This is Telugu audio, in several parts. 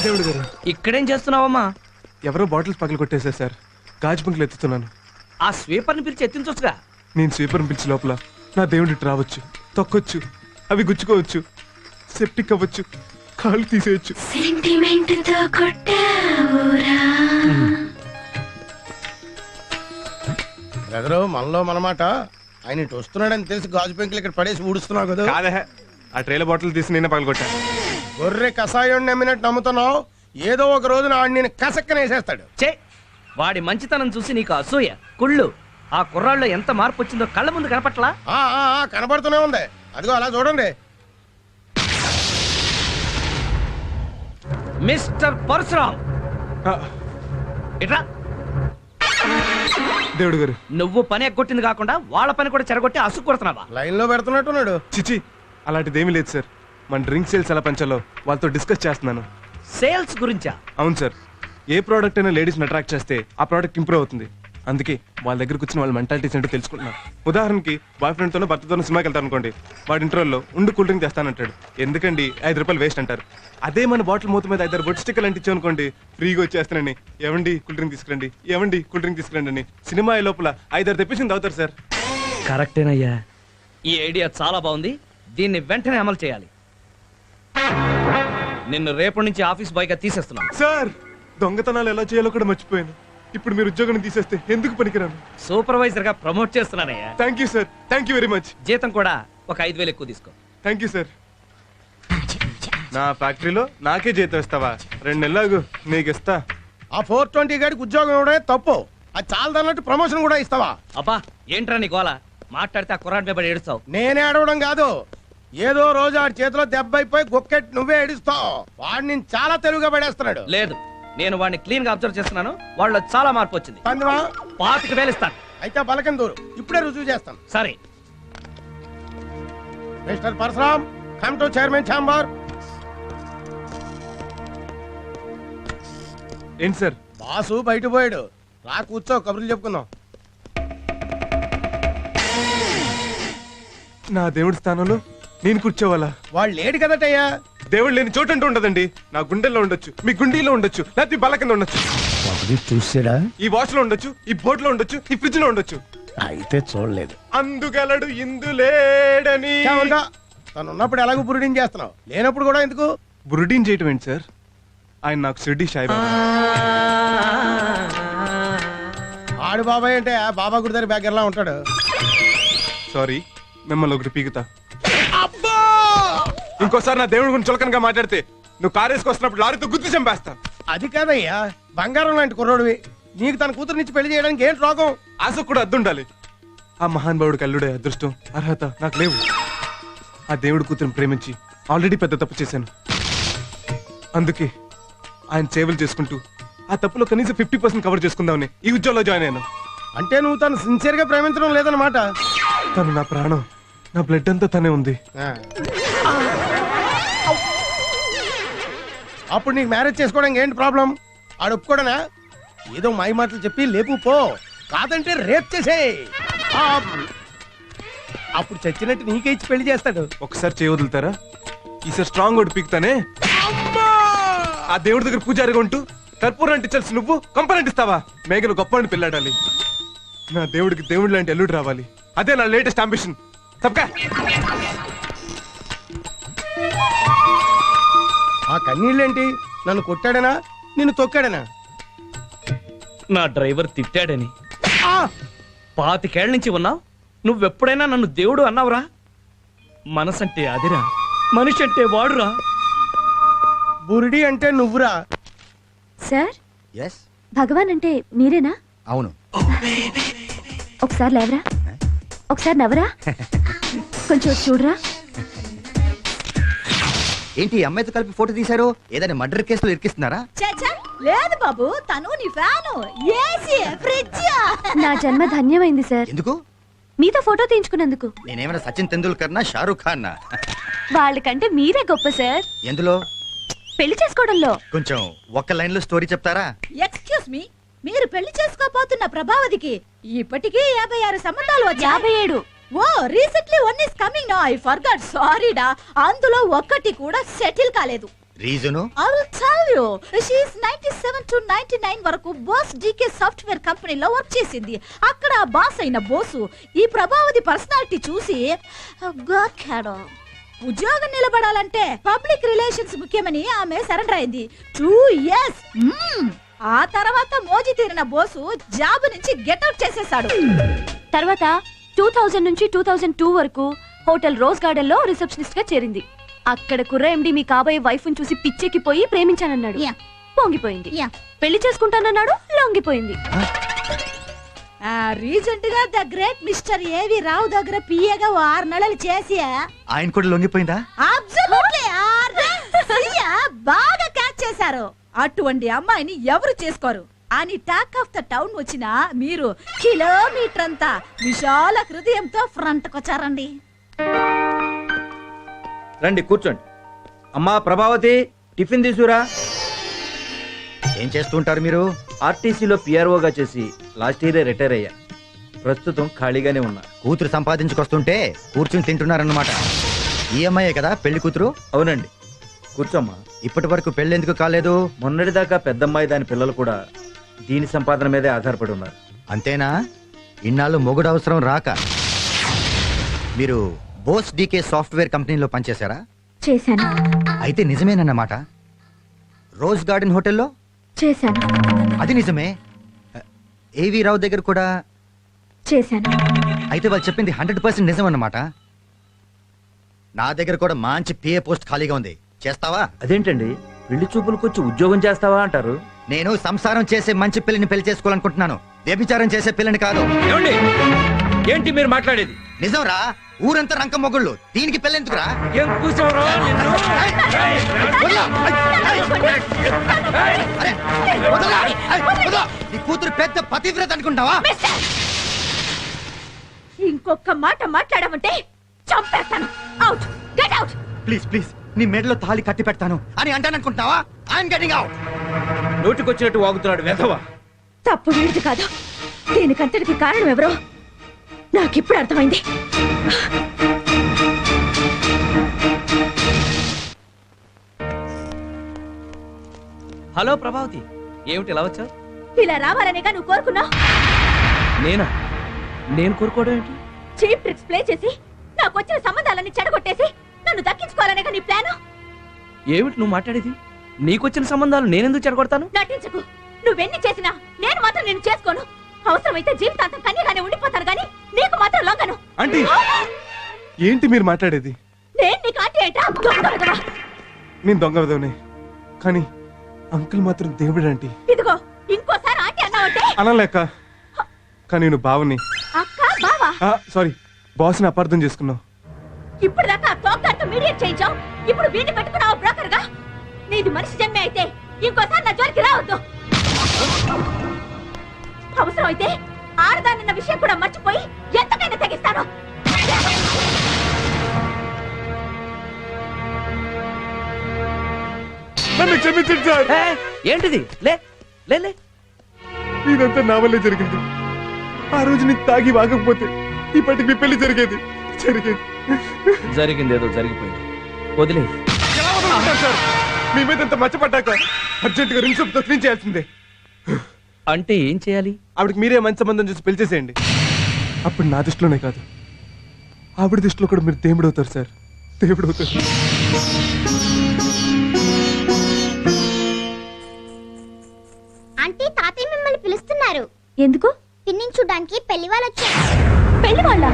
దేవుడు గారు ఇక్కడేం చేస్తున్నావమ్మా? ఎవరో బాటిల్స్ పగలు కొట్టేశారు సార్. గాజు బంకులు ఎత్తుతున్నాను. ఆ స్వీపర్ని పిలిచి ఎత్తించొచ్చుగా. నేను స్వీపర్ని పిలిచి లోపల నా దేవుడి రావచ్చు, తొక్కొచ్చు, అవి గుచ్చుకోవచ్చు, సెప్టిక్ అవ్వచ్చు, కాళ్ళు తీసేయచ్చు. బ్రదరు మనలో మనమాట. ఆయన ఇటు వస్తున్నాడని తెలిసి గాజు పెంకులు ఇక్కడ పడేసి ఊడుస్తున్నావు కదా. కాదే, ఆ ట్రేల బాటిల్ తీసి నేనే పగలు కొట్టాను. గొర్రె కషాయం నమ్మినట్టు నమ్ముతున్నావు. ఏదో ఒక రోజున ఆడు నేను కసక్కనేసేస్తాడు. చే, వాడి మంచితనం చూసి నీకు అసూయ, కుళ్ళు. ఆ కుర్రాళ్ళలో ఎంత మార్పు వచ్చిందో కళ్ళ ముందు కనపట్లా? కనబడుతూనే ఉంది. అదిగో అలా చూడండి. మిస్టర్ పరశురామ్, ఇట్రా. దేవుడు గారు, నువ్వు పని ఎగ్గొట్టింది కాకుండా వాళ్ళ పని కూడా చెరగొట్టి అసుకు కొడుతున్నావా? లైన్ లో పెడుతున్నట్టున్నాడు. చిచి, అలాంటిదేమీ లేదు సార్. మన డ్రింక్ సేల్స్ ఎలా పెంచాలో వాళ్ళతో డిస్కస్ చేస్తున్నాను. సేల్స్ గురించా? అవును సార్. ఏ ప్రోడక్ట్ అయినా లేడీస్ని అట్రాక్ట్ చేస్తే ఆ ప్రోడక్ట్ ఇంప్రూవ్ అవుతుంది. అందుకే వాళ్ళ దగ్గరకు వచ్చిన వాళ్ళ మెంటాలిటీస్ ఏంటో తెలుసుకుంటున్నాను. ఉదాహరణకి బాయ్ ఫ్రెండ్తోనో భర్తతోనో సినిమాకి వెళ్తాను అనుకోండి, వాడి ఇంటర్వెల్లో ఉండు కూల్ డ్రింక్ తెస్తానంటాడు. ఎందుకండి, 5 రూపాయలు వేస్ట్ అంటారు. అదే మన బాటిల్ మూత మీద 5 బొట్టు స్టిక్కర్లు అంటించాం అనుకోండి, ఫ్రీగా వచ్చేస్తానని, ఏమండి కూల్ డ్రింక్ తీసుకురండి, ఏమండి కూల్ డ్రింక్ తీసుకురండి అని సినిమా లోపల 5 తెప్పించింది అవుతారు సార్. కరెక్టేనయ్యా, ఈ ఐడియా చాలా బాగుంది. దీన్ని వెంటనే అమలు చేయాలి. నిన్ను రేపటి నుంచి ఆఫీస్ బాయ్ గా తీసేస్తున్నాను. సార్, దొంగతనాలు ఎలా చేయాలో కూడా మర్చిపోయాను. ఇప్పుడు మీరు ఉద్యోగం తీసేస్తే ఎందుకు పనికిరాను? సూపర్వైజర్ గా ప్రమోట్ చేస్తున్నానయ్యా. Thank you sir, thank you very much. జీతం కూడా ఒక 5,000 ఎక్కువ తీసుకో. Thank you sir. నా ఫ్యాక్టరీలో నాకే జీతం ఇస్తావా? 2 నెలలు నీకు ఇస్తా. ఆ 420 గాడికి ఉద్యోగం ఇవ్వడమే తప్పు. అది చాలదన్నట్టు ప్రమోషన్ కూడా ఇస్తావా? అబ్బా, ఏంట్రా నీ గోల? మాట్లాడితే ఆ కుర్రాడి మీద ఏడుస్తావు. నేనే అడవడం కాదు, ఏదో రోజు ఆడి చేతిలో దెబ్బ అయిపోయి గొక్కెట్ నువ్వే ఏడుస్తావు. వాడిని చాలా తెలుగుగా పడేస్తున్నాడు. లేదు, నేను వాడిని క్లీన్ గా అబ్జర్వ్ చేస్తున్నాను. వాళ్ళు చాలా మార్పు వచ్చింది. 25,000 ఇస్తాను. అయితే పలకం దూరు, ఇప్పుడే రుజువు చేస్తాను. సరే. Mister Parashuram, come to chairman chamber. ఏంటి సార్? బాసు బయట పోయాడు, రా కూర్చో, కబుర్లు చెప్పుకుందాం. నా దేవుడి స్థానంలో నేను కూర్చోవాలా? వాళ్ళు లేడు కదటయ్యా. దేవుడు లేని చోటు అంటూ ఉండదండి. నా గుండెల్లో ఉండొచ్చు, మీ గుండీలో ఉండొచ్చు, లేకపోతే బల్ల కింద ఉండొచ్చు. చూసాడా? ఈ వాచ్ లో ఉండొచ్చు, ఈ బోట్ లో ఉండొచ్చు, ఈ ఫ్రిడ్జ్ లో ఉండొచ్చు. అయితే చూడలేదు. అందుగలడు ఇందులేడని. తను ఉన్నప్పుడు ఎలాగో బురుడీని చేస్తున్నావు, లేనప్పుడు కూడా ఎందుకు బురుడీని చేయటం ఏంటి సార్? ఆయన నాకు షిర్డీ సాయిబాబా. ఆడు బాబాయ్ అంటే బాబా గుడి దగ్గర బ్యాగర్లా ఉంటాడు. సారీ, మిమ్మల్ని ఒకటి పీకుతా. ఇంకోసారి నా దేవుడి గురించి చులకనగా మాట్లాడితే నువ్వు కారు వేసుకొస్తున్నప్పుడు లారీతో గుర్తు చంపేస్తా. అది కాదయ్యా, బంగారం లాంటి కుర్రోడివి, నీకు తన కూతురు నుంచి పెళ్లి చేయడానికి ఏంటి రోగం? ఆశ కూడా అద్దుండాలి. ఆ మహానుభావుడికి అల్లుడే అదృష్టం, అర్హత నాకు లేవు. ఆ దేవుడి కూతురుని ప్రేమించి ఆల్రెడీ పెద్ద తప్పు చేశాను. అందుకే ఆయన సేవలు చేసుకుంటూ ఆ తప్పులో కనీసం 50% కవర్ చేసుకుందామని ఈ ఉద్యోగంలో జాయిన్ అయ్యాను. అంటే నువ్వు తను సిన్సియర్ గా ప్రేమించడం లేదన్నమాట. తను నా ప్రాణం, నా బ్లడ్ అంతా తనే ఉంది. అప్పుడు నీకు మ్యారేజ్ చేసుకోవడానికి ఏంటి ప్రాబ్లం? ఆడు ఒప్పుకోడనా? ఏదో మాయ మాటలు చెప్పి లేపు పో, కాదంటే రేప్ చేసేయ్. అప్పుడు చచ్చినట్టు నీకే ఇచ్చి పెళ్లి చేస్తాడు. ఒకసారి చేయి వదులుతారా? ఈసారి స్ట్రాంగ్ ఒకటి పీకుతానే. ఆ దేవుడి దగ్గర పూజారిగా ఉంటూ కర్పూరం అంటించాల్సి నువ్వు కంపరెంట్ ఇస్తావా? మేఘలు గొప్ప పెళ్ళాడాలి. నా దేవుడికి దేవుడి లాంటి అల్లుడు రావాలి. అదే నా లేటెస్ట్ అంబిషన్. తప్పకా ఆ కన్నీళ్ళేంటి? నన్ను కొట్టాడనా, నిన్ను తొక్కాడనా? నా డ్రైవర్ తిట్టాడని. 25 ఏళ్ల నుంచి ఉన్నావు, నువ్వెప్పుడైనా నన్ను దేవుడు అన్నావురా? మనసంటే అదిరా, మనిషి అంటే వాడురా. బురిడి అంటే నువ్వురా. సార్, భగవాన్ అంటే మీరేనా? అవును. ఒకసారి లేవరా, ఒకసారి నవ్వరా, కొంచెం చూడరా. ఏంటి అమ్మాయితో కలిపి ఫోటో తీశారు? ఏదైనా మర్డర్ కేసులో ఇరికిస్తున్నారా? లేదు బాబు, తను నీ ఫ్యాను. AC, fridge. నా జన్మ ధన్యమైంది సార్. ఎందుకు? మీతో ఫోటో తీయించుకున్నందుకు. నేనేమైనా సచిన్ తెందూల్కర్ నా, షారూక్ ఖాన్ నా? వాళ్ళకంటే మీరే గొప్ప సార్. ఎందులో? పెళ్లి చేసుకోవడంలో. కొంచెం ఒక్క లైన్ లో స్టోరీ చెప్తారా? ఎక్స్క్యూజ్ మీ, మీరు పెళ్లి చేసుకోబోతున్న ప్రభావతికి ఇప్పటికీ 56 సంబంధాలు వచ్చాయి. 57. Oh, recently one is coming. No, I forgot, sorry డా. అందులో ఒక్కటి కూడా సెటిల్ కాలేదు. Reason I will tell you. She is 97 to 99 వరకు బోస్ డీకే సాఫ్ట్వేర్ కంపెనీలో వర్క్ చేసింది. అక్కడ బాస్ అయిన బోసు ఈ ప్రభావతి పర్సనాలిటీ చూసి గాకాడు. ఉద్యోగం నిలబడాలంటే పబ్లిక్ రిలేషన్స్ ముఖ్యమని ఆమె సరెండర్ అయింది. 2 years. ఆ తర్వాత మోజీ తీరిన బోసు జాబ్ నుంచి గెట్అవుట్ చేసేశాడు. తర్వాత 2000 నుంచి 2002 వరకు హోటల్ రోజ్ గార్డెన్ లో రిసెప్షనిస్ట్ గా చేరింది. అక్కడ కుర్ర ఎండి మీ కాబోయే వైఫ్ ని చూసి పిచ్చెక్కిపోయి ప్రేమించానన్నాడు. Yeah. పొంగిపోయింది. Yeah. పెళ్లి చేసుకుంటానన్నాడు. లొంగిపోయింది. రీసెంట్ గా ద గ్రేట్ మిస్టర్ ఏవి రావు దగ్గర పిఏగా 6 నెలలు చేసి ఆయన కూడా లొంగిపోయిందా? అబ్సల్యూట్లీ బాగా క్యాచ్ చేశారు. అటువంటి అమ్మాయిని ఎవరు చేసుకోరు అని టాక్ ఆఫ్ ద టౌన్ వచ్చిన మీరు కిలోమీటర్ అంతా విశాల హృదయంతో ఫ్రంట్ కొచ్చారండి. రండి కూర్చోండి. అమ్మా ప్రభావతి, టిఫిన్ తీసుకురా. ఏం చేస్తుంటారు మీరు? ఆర్టీసీలో పిఆర్ఓగా చేసి లాస్ట్ ఇయర్ రిటైర్ అయ్యా. ప్రస్తుతం ఖాళీగానే ఉన్నా. కూతురు సంపాదించుకొస్తుంటే కూర్చుని తింటున్నారన్నమాట. ఈ అమ్మాయే కదా పెళ్లి కూతురు? అవునండి. కూర్చోమ్మా. ఇప్పటి వరకు పెళ్లి ఎందుకు కాలేదు? మొన్నటిదాకా పెద్దమ్మాయి దాని పిల్లలు కూడా దీని సంపాదన మీదే ఆధారపడి ఉన్నారు. అంతేనా? ఇన్నాళ్ళు మొగుడు అవసరం రాక మీరు బోస్ డీకే సాఫ్ట్వేర్ కంపెనీలో పనిచేశారా? చేశాను. అయితే నిజమేనన్నమాట. రోజ్ గార్డెన్ హోటల్లో చేశాను. అది నిజమే. ఏవి రావు దగ్గర కూడా చేశాను. అయితే వాళ్ళు చెప్పింది 100% నిజం అన్నమాట. నా దగ్గర కూడా మంచి పిఏ పోస్ట్ ఖాళీగా ఉంది. చేస్తావా? అదేంటండి, పెళ్లి చూపులకు వచ్చి ఉద్యోగం చేస్తావా అంటారు? నేను సంసారం చేసే మంచి పిల్లని పెళ్లి చేసుకోవాలనుకుంటున్నాను. వ్యభిచారం చేసే పిల్లని కాదు. ఏమండి, ఏంటి మీరు మాట్లాడేది? నిజంరా, ఊరంతా రంక మొగుళ్ళు. దీనికి పెళ్ళెందుకురా? ఏం కూర్చోవరా నిన్ను? అరే, వదలరా. వదలు. నీ కూతురు పెద్ద పతివ్రత అనుకుంటావా? ఇంకొక మాట మాట్లాడమంటే చంపేస్తాను. Out, get out. Please please, నీ మెడలో తాళి కట్టి పెడతాను అని అంటాననుకుంటున్నావా? I'm getting out. నోటికొచ్చినట్టు వాగుతున్నాడు వెధవ. తప్పు వీడిది కాదు. దీనికంతటికి కారణం ఎవరో నాకిప్పుడు అర్థమైంది. హలో ప్రభావతి, ఏమిటి ఇలా వచ్చావు? ఇలా రావాలనేగా నువ్వు కోరుకున్నావు. నేనా? నేను కోరుకోవడం ఏంటి? చీప్ ట్రిక్స్ ప్లే చేసి నాకు వచ్చిన సంబంధాలన్నీ చెడగొట్టేసి నన్ను దక్కించుకోవాలనేగా నీ ప్లాను. ఏమిటి నువ్వు మాట్లాడేది? నీకొచ్చిన సంబంధాలు నేనెందుకు చెడగొడతాను? నటించకు. నువ్వెన్ని చేసినా నేను మాత్రం నేను చేసుకోను. అవసరమైతే జీవితాంతం కన్యగానే ఉండిపోతాను గానీ నీకు మాత్రం లొంగను. ఆంటీ, ఏంటి మీరు మాట్లాడేది? నేను నీకు ఆంటీ ఏంటా? దొంగ విధవా. నేను దొంగ విధవనే, కానీ అంకుల్ మాత్రం దేవుడు ఆంటీ. ఇదిగో ఇంకోసారి ఆంటీ అన్నావంటే అనలేక. కానీ నువ్వు బావని. అక్క బావా. సారీ, బాస్ని అపార్థం చేసుకున్నావు. ఇప్పుడు దాకా తోకతో మీడియేట్ చేయించావు. ఇప్పుడు వీడిని పెట్టుకున్నావు బ్రోకర్ గా. నీది మనిషి జన్మే అయితే ఇంకోసారి నా జోలికి రావద్దు. అవసరమైతే ఆడదానిన్న విషయం కూడా మర్చిపోయి ఎంతకైనా తెగిస్తాను. నన్ను క్షమించండి సార్. ఏంటిది? లే లే లే. ఇదంతా నా వల్లే జరిగింది. ఆ రోజు నీకు తాగి వాగకపోతే ఇప్పటికి మీ పెళ్లి జరిగేది. జరిగింది ఏదో జరిగిపోయింది, వదిలే. ఎలా వదులుకుంటాను సార్? మీ మీద అంత మచ్చపడ్డాక అర్జెంటుగా రింగ్ సోప్ క్లీన్ చేయాల్సిందే. అంటే ఏం చేయాలి? ఆవిడకి మీరే మంచి సంబంధం చూసి పెళ్లి చేసేయండి. అప్పుడు నా దృష్టిలోనే కాదు, ఆవిడ దృష్టిలో కూడా మీరు దేవుడు అవుతారు సార్. దేవుడు అవుతారు. ఆంటీ, తాతయ్య మిమ్మల్ని పిలుస్తున్నారు. ఎందుకు? పిన్నిని చూడ్డానికి పెళ్లి వాళ్ళు వచ్చారు. పెళ్లి వాళ్ళ?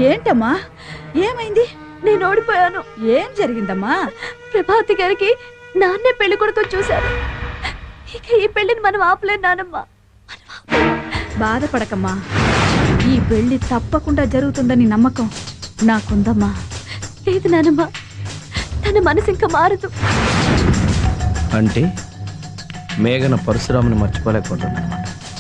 ఏంటమ్మా, ఏమైంది? నేను ఓడిపోయాను. ఏం జరిగిందమ్మా? ప్రభావతి గారికి నాన్నే పెళ్లి కొడుకు చూశారు. ఇక ఈ పెళ్లిని మనం ఆపలేం నానమ్మ. బాధపడకమ్మా. ఈ పెళ్లి తప్పకుండా జరుగుతుందని నమ్మకం నాకుందమ్మా. లేదు నానమ్మ, తన మనసు ఇంకా మారదు. అంటే మేఘన పరశురాముని మర్చిపోలేకపోతుంది అన్నమాట.